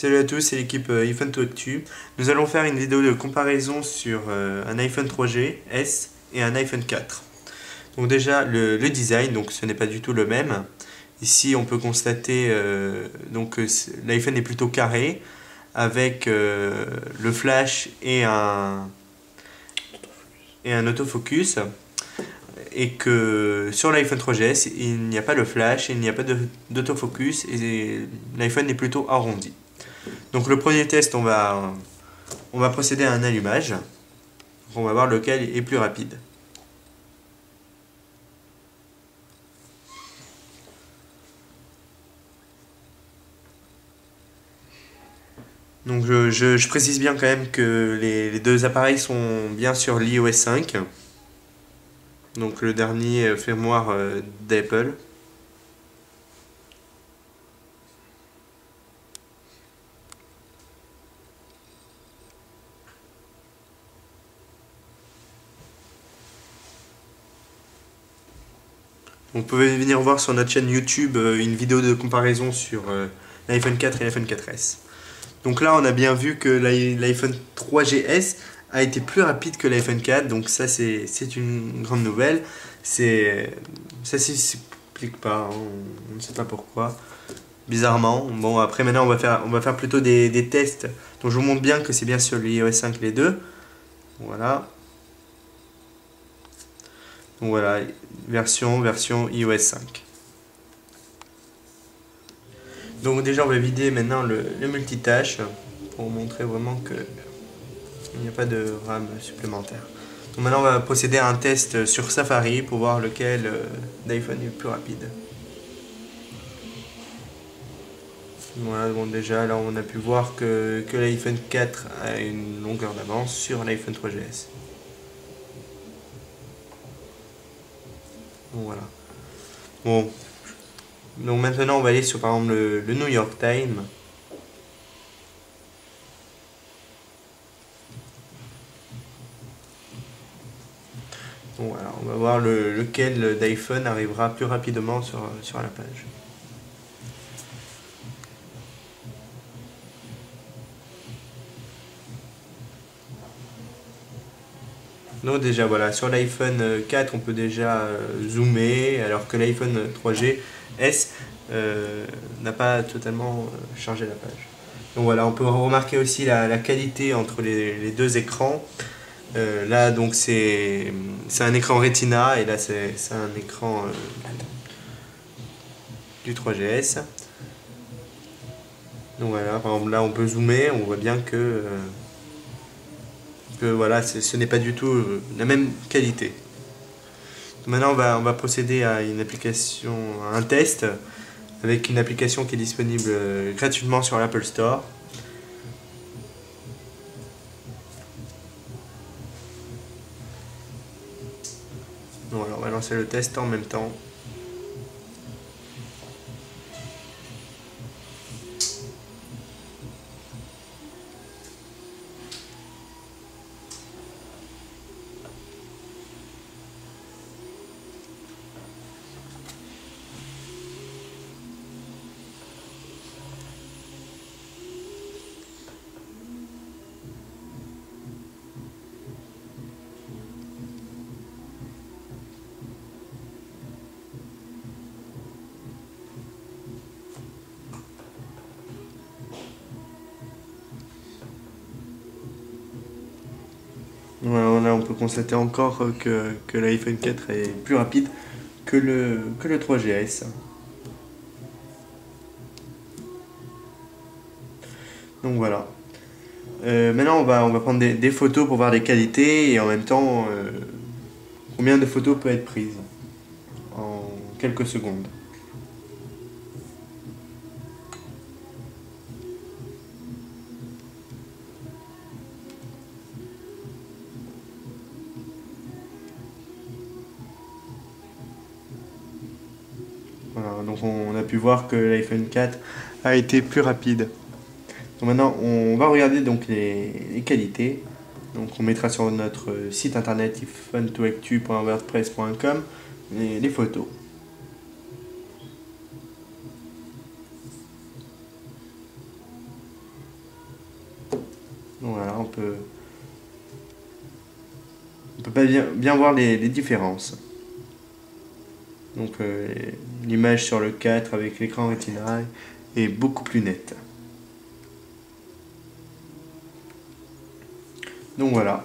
Salut à tous, c'est l'équipe iPhone to Actu. Nous allons faire une vidéo de comparaison sur un iPhone 3G S et un iPhone 4. Donc déjà le design, donc ce n'est pas du tout le même. Ici on peut constater l'iPhone est plutôt carré avec le flash et un autofocus, et que sur l'iPhone 3GS il n'y a pas le flash, il n'y a pas d'autofocus et l'iPhone est plutôt arrondi. Donc le premier test, on va procéder à un allumage. On va voir lequel est plus rapide. Donc je précise bien quand même que les deux appareils sont bien sur l'iOS 5. Donc le dernier firmware d'Apple. Vous pouvez venir voir sur notre chaîne YouTube une vidéo de comparaison sur l'iPhone 4 et l'iPhone 4S. Donc là, on a bien vu que l'iPhone 3GS a été plus rapide que l'iPhone 4, donc ça c'est une grande nouvelle. Ça s'explique pas, hein, on ne sait pas pourquoi. Bizarrement. Bon, après maintenant on va faire plutôt des tests. Donc je vous montre bien que c'est bien sur l'iOS 5 les deux. Voilà. Donc voilà, version iOS 5. Donc déjà on va vider maintenant le multitâche pour vous montrer vraiment que il n'y a pas de RAM supplémentaire. Donc maintenant on va procéder à un test sur Safari pour voir lequel d'iPhone est le plus rapide. Voilà, bon déjà là on a pu voir que l'iPhone 4 a une longueur d'avance sur l'iPhone 3GS. Donc voilà. Bon, donc maintenant on va aller sur par exemple le New York Times. Bon, voilà, on va voir lequel d'iPhone arrivera plus rapidement sur la page. Donc déjà voilà, sur l'iPhone 4 on peut déjà zoomer, alors que l'iPhone 3G S n'a pas totalement chargé la page. Donc voilà, on peut remarquer aussi la qualité entre les deux écrans. Là donc c'est un écran Retina et là c'est un écran du 3GS. Donc voilà, par exemple là on peut zoomer, on voit bien que voilà, ce n'est pas du tout la même qualité. Maintenant, on va procéder à une application, à un test avec une application qui est disponible gratuitement sur l'Apple Store. Donc voilà, on va lancer le test en même temps. Voilà, là, on peut constater encore que l'iPhone 4 est plus rapide que le 3GS. Donc voilà. Maintenant, on va prendre des photos pour voir les qualités et en même temps combien de photos peut être prise en quelques secondes. Voilà, donc on a pu voir que l'iPhone 4 a été plus rapide. Donc maintenant, on va regarder donc les qualités. Donc on mettra sur notre site internet iphone2actu.wordpress.com les photos. on peut pas bien voir les différences. Donc l'image sur le 4 avec l'écran Retina est beaucoup plus nette. Donc voilà.